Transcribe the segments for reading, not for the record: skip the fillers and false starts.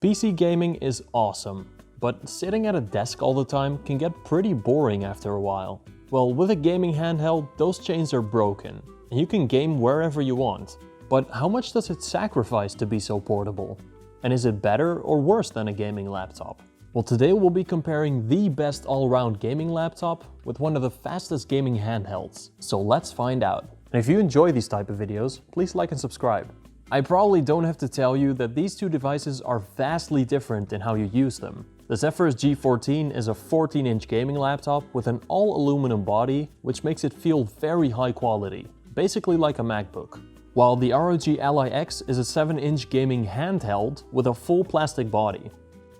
PC gaming is awesome, but sitting at a desk all the time can get pretty boring after a while. Well, with a gaming handheld, those chains are broken, and you can game wherever you want. But how much does it sacrifice to be so portable? And is it better or worse than a gaming laptop? Well, today we'll be comparing the best all-around gaming laptop with one of the fastest gaming handhelds. So let's find out. And if you enjoy these type of videos, please like and subscribe. I probably don't have to tell you that these two devices are vastly different in how you use them. The Zephyrus G14 is a 14-inch gaming laptop with an all-aluminum body, which makes it feel very high quality, basically like a MacBook. While the ROG Ally X is a 7-inch gaming handheld with a full plastic body.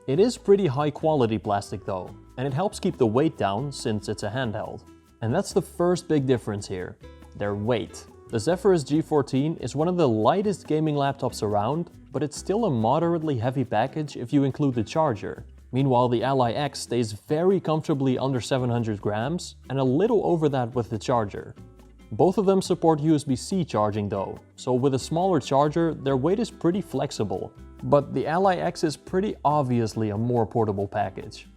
It is pretty high quality plastic though, and it helps keep the weight down since it's a handheld. And that's the first big difference here, their weight. The Zephyrus G14 is one of the lightest gaming laptops around, but it's still a moderately heavy package if you include the charger. Meanwhile, the Ally X stays very comfortably under 700 grams and a little over that with the charger. Both of them support USB-C charging though, so with a smaller charger, their weight is pretty flexible. But the Ally X is pretty obviously a more portable package.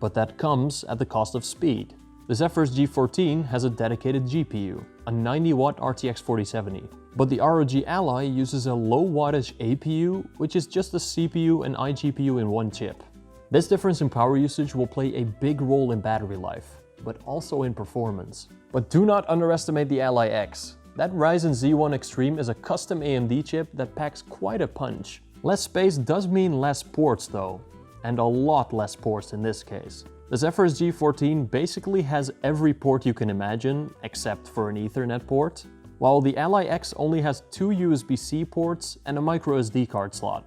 But that comes at the cost of speed. The Zephyrus G14 has a dedicated GPU, a 90-watt RTX 4070. But the ROG Ally uses a low-wattage APU, which is just a CPU and iGPU in one chip. This difference in power usage will play a big role in battery life, but also in performance. But do not underestimate the Ally X. That Ryzen Z1 Extreme is a custom AMD chip that packs quite a punch. Less space does mean less ports though, and a lot less ports in this case. The Zephyrus G14 basically has every port you can imagine, except for an Ethernet port, while the Ally X only has 2 USB-C ports and a microSD card slot.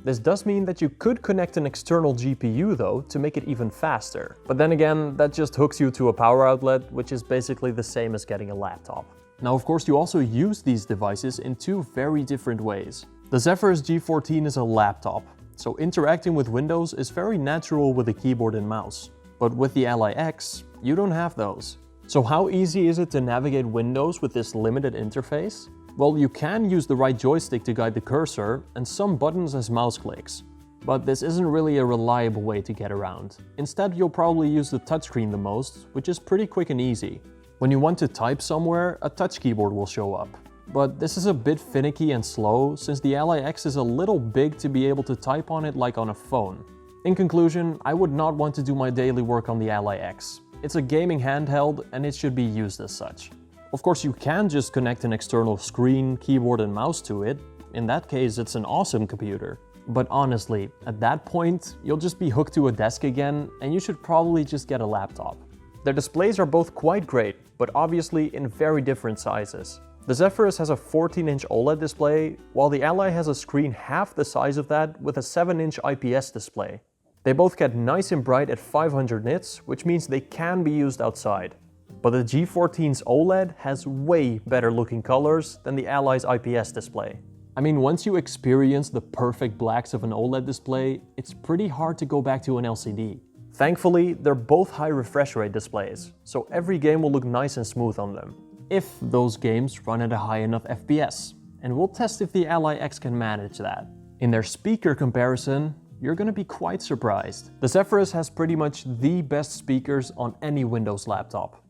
This does mean that you could connect an external GPU though to make it even faster. But then again, that just hooks you to a power outlet, which is basically the same as getting a laptop. Now of course you also use these devices in two very different ways. The Zephyrus G14 is a laptop, so interacting with Windows is very natural with a keyboard and mouse. But with the Ally X, you don't have those. So how easy is it to navigate Windows with this limited interface? Well, you can use the right joystick to guide the cursor and some buttons as mouse clicks. But this isn't really a reliable way to get around. Instead, you'll probably use the touchscreen the most, which is pretty quick and easy. When you want to type somewhere, a touch keyboard will show up. But this is a bit finicky and slow since the Ally X is a little big to be able to type on it like on a phone. In conclusion, I would not want to do my daily work on the Ally X. It's a gaming handheld and it should be used as such. Of course, you can just connect an external screen, keyboard and mouse to it. In that case, it's an awesome computer. But honestly, at that point, you'll just be hooked to a desk again and you should probably just get a laptop. Their displays are both quite great, but obviously in very different sizes. The Zephyrus has a 14-inch OLED display, while the Ally has a screen half the size of that with a 7-inch IPS display. They both get nice and bright at 500 nits, which means they can be used outside. But the G14's OLED has way better looking colors than the Ally's IPS display. I mean, once you experience the perfect blacks of an OLED display, it's pretty hard to go back to an LCD. Thankfully, they're both high refresh rate displays, so every game will look nice and smooth on them. If those games run at a high enough FPS, and we'll test if the Ally X can manage that. In their speaker comparison, you're gonna be quite surprised. The Zephyrus has pretty much the best speakers on any Windows laptop.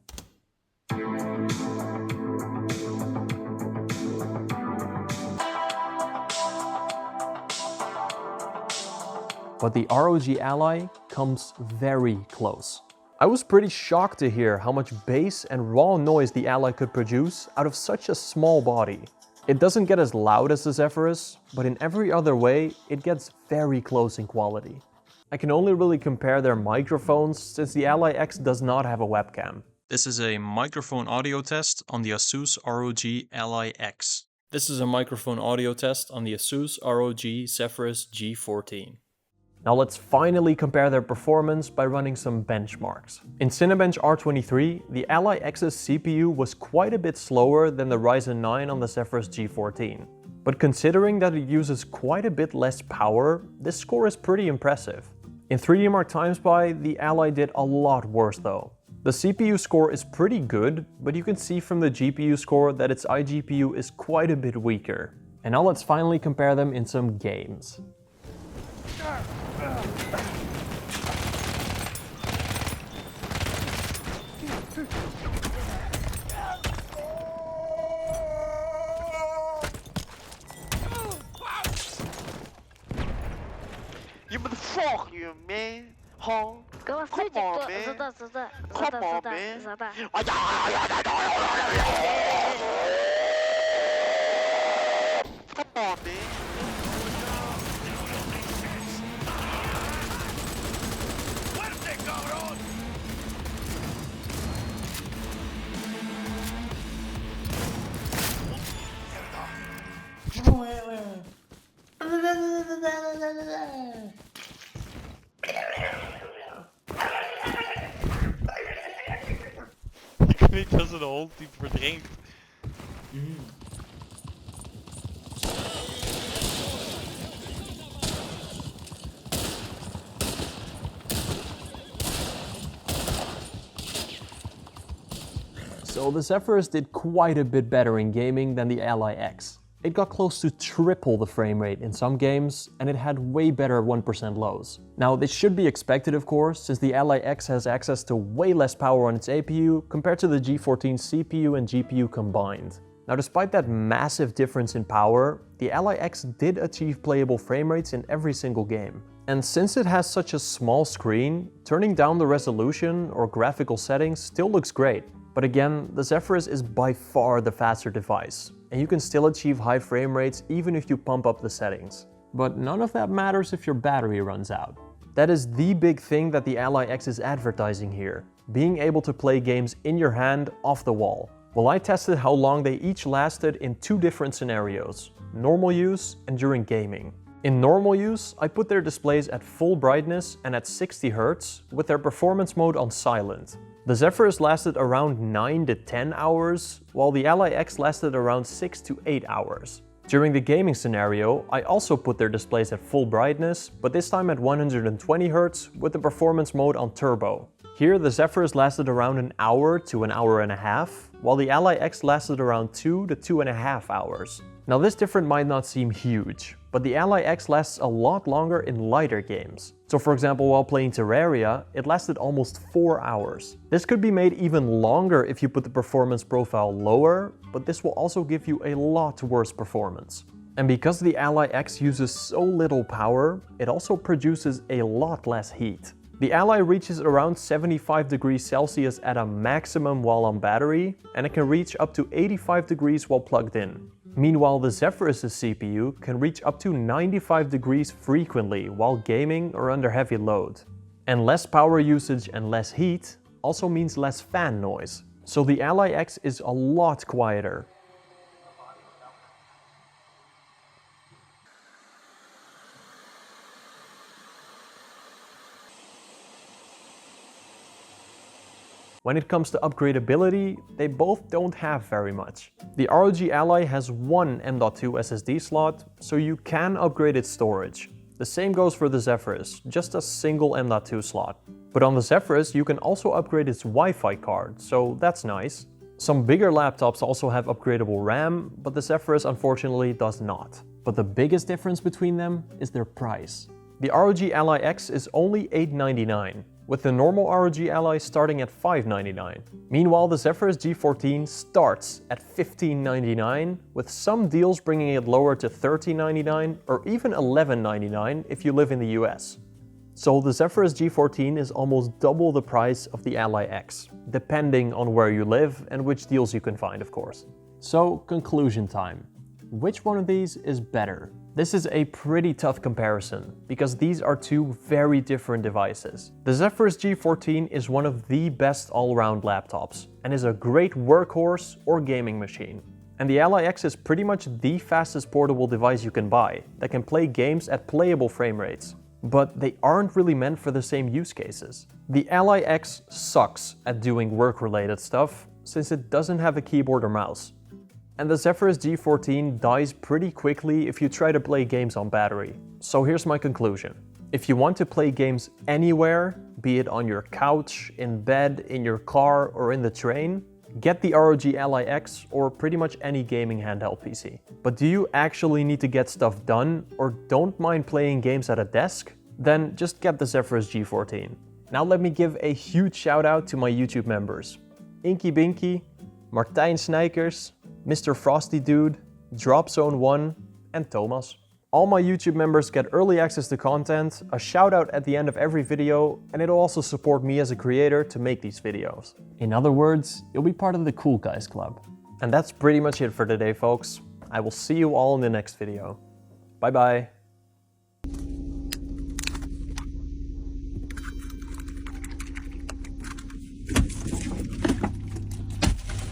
But the ROG Ally comes very close. I was pretty shocked to hear how much bass and raw noise the Ally could produce out of such a small body. It doesn't get as loud as the Zephyrus, but in every other way, it gets very close in quality. I can only really compare their microphones since the Ally X does not have a webcam. This is a microphone audio test on the Asus ROG Ally X. This is a microphone audio test on the Asus ROG Zephyrus G14. Now let's finally compare their performance by running some benchmarks. In Cinebench R23, the Ally X's CPU was quite a bit slower than the Ryzen 9 on the Zephyrus G14. But considering that it uses quite a bit less power, this score is pretty impressive. In 3D Mark TimeSpy, the Ally did a lot worse though. The CPU score is pretty good, but you can see from the GPU score that its iGPU is quite a bit weaker. And now let's finally compare them in some games. You motherfucker, you man. Huh? Come Come on, man. Come on, man. Come on, man. Ik weet dat ze de hond die verdrinkt. So the Zephyrus did quite a bit better in gaming than the Ally X. It got close to triple the frame rate in some games, and it had way better 1% lows. Now this should be expected of course, since the Ally X has access to way less power on its APU compared to the G14 CPU and GPU combined. Now despite that massive difference in power, the Ally X did achieve playable frame rates in every single game. And since it has such a small screen, turning down the resolution or graphical settings still looks great. But again, the Zephyrus is by far the faster device, and you can still achieve high frame rates even if you pump up the settings. But none of that matters if your battery runs out. That is the big thing that the Ally X is advertising here, being able to play games in your hand off the wall. Well, I tested how long they each lasted in two different scenarios, normal use and during gaming. In normal use, I put their displays at full brightness and at 60 Hz with their performance mode on silent. The Zephyrus lasted around 9 to 10 hours, while the Ally X lasted around 6 to 8 hours. During the gaming scenario, I also put their displays at full brightness, but this time at 120 Hz with the performance mode on turbo. Here the Zephyrus lasted around an hour to an hour and a half, while the Ally X lasted around 2 to 2.5 hours. Now this difference might not seem huge, but the Ally X lasts a lot longer in lighter games. So for example, while playing Terraria, it lasted almost 4 hours. This could be made even longer if you put the performance profile lower, but this will also give you a lot worse performance. And because the Ally X uses so little power, it also produces a lot less heat. The Ally reaches around 75 degrees Celsius at a maximum while on battery, and it can reach up to 85 degrees while plugged in. Meanwhile, the Zephyrus' CPU can reach up to 95 degrees frequently while gaming or under heavy load. And less power usage and less heat also means less fan noise. So the Ally X is a lot quieter. When it comes to upgradeability, they both don't have very much. The ROG Ally has one M.2 SSD slot, so you can upgrade its storage. The same goes for the Zephyrus, just a single M.2 slot. But on the Zephyrus you can also upgrade its Wi-Fi card, so that's nice. Some bigger laptops also have upgradable RAM, but the Zephyrus unfortunately does not. But the biggest difference between them is their price. The ROG Ally X is only $899. With the normal ROG Ally starting at $599. Meanwhile, the Zephyrus G14 starts at $1599, with some deals bringing it lower to $1399 or even $1199 if you live in the US. So the Zephyrus G14 is almost double the price of the Ally X, depending on where you live and which deals you can find, of course. So, conclusion time. Which one of these is better? This is a pretty tough comparison, because these are two very different devices. The Zephyrus G14 is one of the best all-round laptops, and is a great workhorse or gaming machine. And the Ally X is pretty much the fastest portable device you can buy, that can play games at playable frame rates. But they aren't really meant for the same use cases. The Ally X sucks at doing work-related stuff, since it doesn't have a keyboard or mouse. And the Zephyrus G14 dies pretty quickly if you try to play games on battery. So here's my conclusion. If you want to play games anywhere, be it on your couch, in bed, in your car, or in the train, get the ROG Ally X or pretty much any gaming handheld PC. But do you actually need to get stuff done or don't mind playing games at a desk? then just get the Zephyrus G14. Now let me give a huge shout out to my YouTube members. Inky Binky, Martijn Snijkers, Mr. Frosty Dude, Dropzone1 and Thomas. All my YouTube members get early access to content, a shout out at the end of every video, and it'll also support me as a creator to make these videos. In other words, you'll be part of the cool guys club. And that's pretty much it for today, folks. I will see you all in the next video. Bye bye.